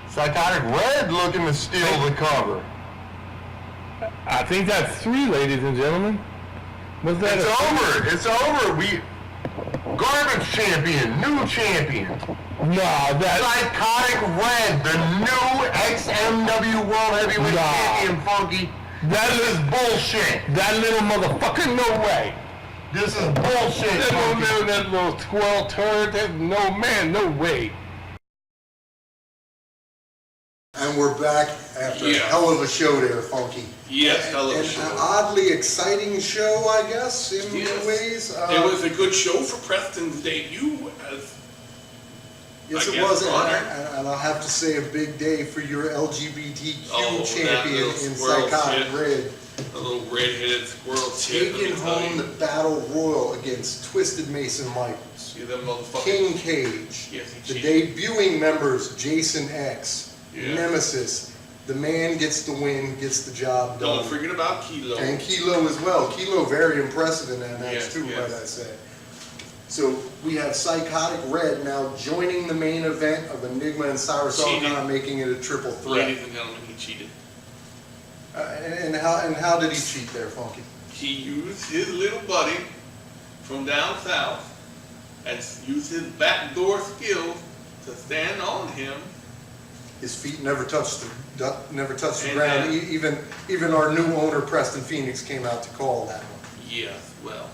Speaker 4: Psychotic Red looking to steal the cover.
Speaker 3: I think that's 3, ladies and gentlemen. Was that
Speaker 4: It's over. We garbage champion, new champion.
Speaker 3: No, that
Speaker 4: Psychotic Red, the new X.m.W. World Heavyweight
Speaker 3: Nah.
Speaker 4: Champion, Phunky.
Speaker 3: That
Speaker 4: This is bullshit.
Speaker 3: that little motherfucker, no way.
Speaker 4: This is bullshit, Phunky.
Speaker 3: That little squirrel turd, no man, no way.
Speaker 2: And we're back after a
Speaker 1: Yeah.
Speaker 2: hell of a show there, Funky.
Speaker 1: Yes, hell of a
Speaker 2: An
Speaker 1: show.
Speaker 2: oddly exciting show, I guess, in
Speaker 1: Yes.
Speaker 2: ways.
Speaker 1: It was a good show for Preston's debut as
Speaker 2: Yes,
Speaker 1: I
Speaker 2: it
Speaker 1: guess
Speaker 2: was,
Speaker 1: honor.
Speaker 2: and I'll have to say a big day for your LGBTQ
Speaker 1: Oh, that
Speaker 2: champion
Speaker 1: little
Speaker 2: in
Speaker 1: squirrel
Speaker 2: Psychotic
Speaker 1: shit.
Speaker 2: Red,
Speaker 1: a little red-headed squirrel chick.
Speaker 2: taking home the Battleroyal against Twisted Mason Michaels,
Speaker 1: See that motherfucker?
Speaker 2: King Cage,
Speaker 1: Yes, he
Speaker 2: the
Speaker 1: cheated.
Speaker 2: debuting members Jason X,
Speaker 1: Yeah.
Speaker 2: Nemesis. The man gets the win, gets the job done.
Speaker 1: Don't forget about Kilo.
Speaker 2: And Kilo as well. Kilo very impressive in that match
Speaker 1: Yes,
Speaker 2: too,
Speaker 1: yes.
Speaker 2: might I say. So we have Psychotic Red now joining the main event of Enigma and Syris
Speaker 1: Cheated.
Speaker 2: Arkun, making it a triple threat.
Speaker 1: Ladies and gentlemen, he cheated.
Speaker 2: And how did he cheat there, Funky?
Speaker 1: He used his little buddy from down south and used his backdoor skills to stand on him.
Speaker 2: His feet never touched the
Speaker 1: And,
Speaker 2: ground. Even our new owner Preston Phoenix came out to call that one.
Speaker 1: Yes, well,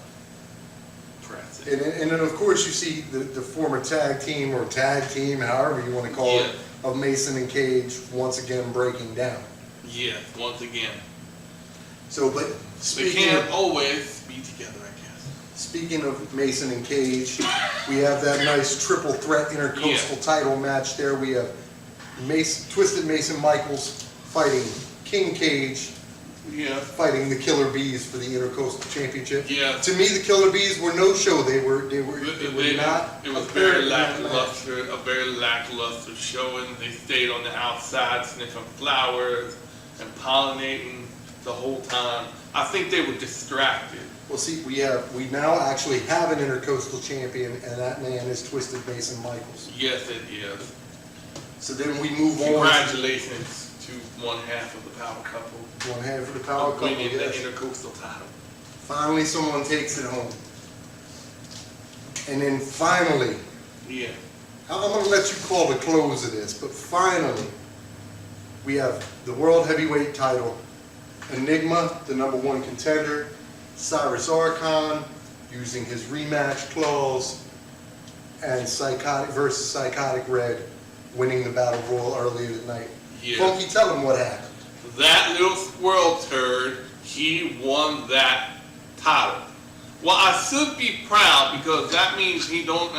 Speaker 1: Preston.
Speaker 2: And then of course you see the former tag team, however you want to call it, of Mason and Cage once again breaking down.
Speaker 1: Yes, once again.
Speaker 2: So, but
Speaker 1: They
Speaker 2: speaking
Speaker 1: can't
Speaker 2: of,
Speaker 1: always be together, I guess.
Speaker 2: speaking of Mason and Cage, we have that nice triple threat intercoastal title match there. We have Twisted Mason Michaels fighting King Cage,
Speaker 1: Yeah.
Speaker 2: fighting the Killer Bees for the Intercoastal Championship.
Speaker 1: Yeah.
Speaker 2: To me, the Killer Bees were no show. They were not.
Speaker 1: It was
Speaker 2: apparent
Speaker 1: very
Speaker 2: in that match.
Speaker 1: lackluster, a very lackluster showing. They stayed on the outside sniffing flowers and pollinating the whole time. I think they were distracted.
Speaker 2: Well, see, we now actually have an Intercoastal champion, and that man is Twisted Mason Michaels.
Speaker 1: Yes, it is.
Speaker 2: So then we move on
Speaker 1: Congratulations to one half of the power couple
Speaker 2: to one half of the power
Speaker 1: of
Speaker 2: couple.
Speaker 1: winning the
Speaker 2: Yes.
Speaker 1: Intercoastal title.
Speaker 2: Finally, someone takes it home. And then finally,
Speaker 1: Yeah.
Speaker 2: I'm going to let you call the close of this, but finally, we have the World Heavyweight title. Enigma, the #1 contender. Syris Arkun, using his rematch clause. And Psychotic Red, winning the Battle Royal earlier tonight.
Speaker 1: Yeah.
Speaker 2: Funky, tell him what happened.
Speaker 1: That little squirrel turd, he won that title. Well, I should be proud because that means he doesn't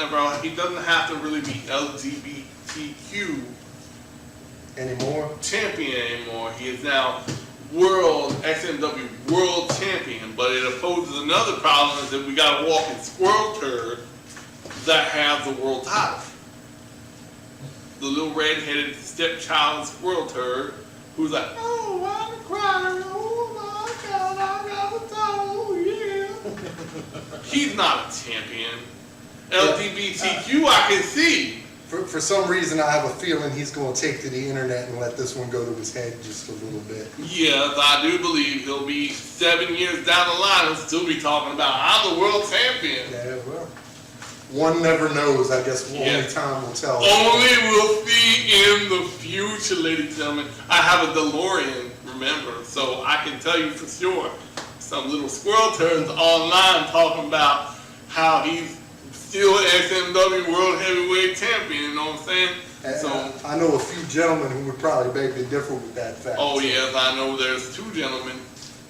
Speaker 1: have to really be LGBTQ
Speaker 2: Anymore?
Speaker 1: champion anymore. He is now X.m.W. World Champion. But it opposes another problem is that we got a walking squirrel turd that have the world title. The little red-headed stepchild squirrel turd who's like, oh, I'm crying, oh my God, I got the title, yeah. He's not a champion. LGBTQ, I can see.
Speaker 2: For some reason, I have a feeling he's going to take to the internet and let this one go to his head just a little bit.
Speaker 1: Yes, I do believe he'll be 7 years down the line and still be talking about, I'm the world champion.
Speaker 2: Yeah, well, one never knows. I guess only
Speaker 1: Yeah.
Speaker 2: time will tell.
Speaker 1: Only we'll see in the future, ladies and gentlemen. I have a DeLorean remember. So I can tell you for sure, some little squirrel turns online talking about how he's still XMW World Heavyweight Champion, you know what I'm saying?
Speaker 2: And
Speaker 1: So
Speaker 2: I know a few gentlemen who would probably beg to differ with that fact.
Speaker 1: oh yes, I know there's two gentlemen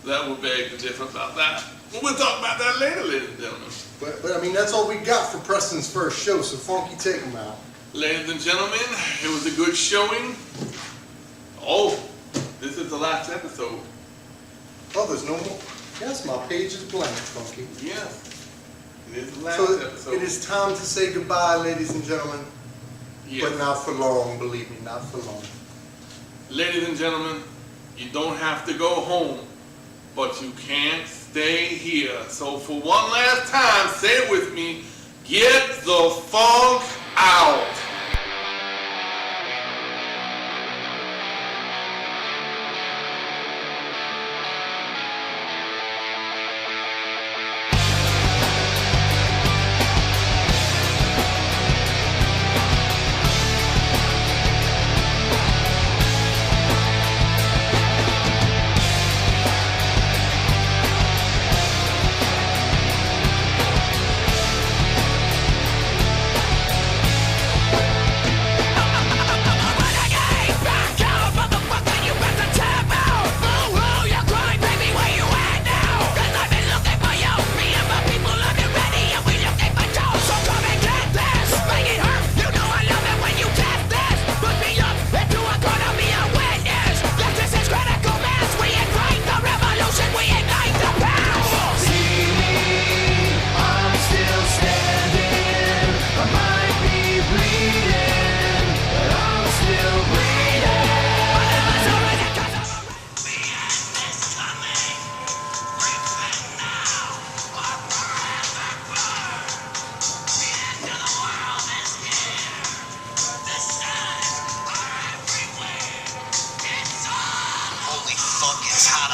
Speaker 1: that would beg to differ about that. But we'll talk about that later, ladies and gentlemen.
Speaker 2: But I mean, that's all we got for Preston's first show, so Phunky, take him out.
Speaker 1: Ladies and gentlemen, it was a good showing. Oh, this is the last episode.
Speaker 2: Oh, there's no more? Yes, my page is blank, Phunky.
Speaker 1: Yes, it is the last
Speaker 2: So
Speaker 1: episode.
Speaker 2: it is time to say goodbye, ladies and gentlemen.
Speaker 1: Yes.
Speaker 2: But not for long, believe me, not for long.
Speaker 1: Ladies and gentlemen, you don't have to go home, but you can't stay here. So for one last time, say it with me, get the funk out.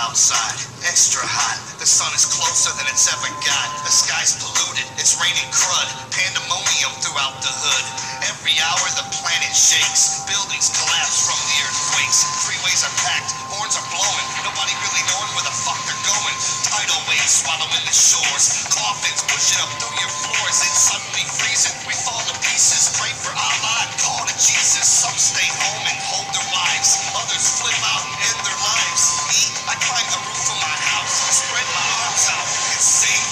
Speaker 6: Outside, extra hot. The sun is closer than it's ever got. The sky's polluted, it's raining crud. Pandemonium throughout the hood. Every hour the planet shakes. Buildings collapse from the earthquakes. Freeways are packed, horns are blowing. Nobody really knowing where the fuck they're going. Tidal waves swallowing the shores. Coffins pushing up through your floors. It's suddenly freezing. We fall to pieces. Pray for Allah and call to Jesus. Some stay home and hold their wives. Others flip out and end their lives. Me, I climb the roof of my house. Spread my arms out and sing.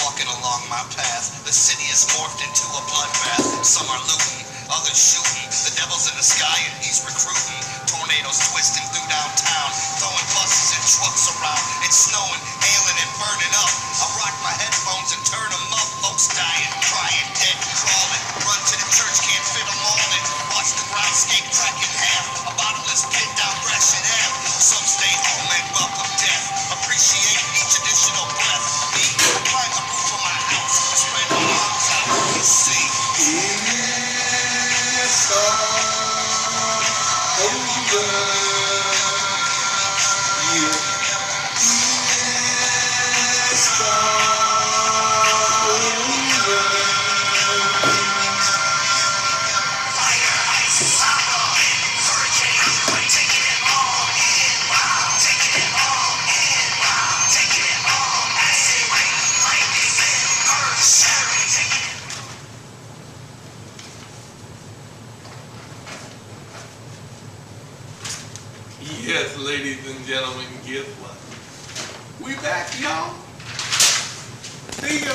Speaker 6: Walking along my path, the city is morphed into a bloodbath. Some are looting, others shooting. The devil's in the sky and he's recruiting. Tornadoes twisting through downtown, throwing buses and trucks around. It's snowing, hailing and burning up. I rock my headphones and turn them up. Folks dying, crying, dead, crawling. Run to the church, can't fit them all in. Watch the groundscape crack in half. A bottomless pit down Gresham Ave. Some stay home and welcome death. Appreciate each additional breath. Me, I climb the roof of my house. Spread my arms out and sing.
Speaker 1: Yes, ladies and gentlemen, guess what? We back, y'all. See ya.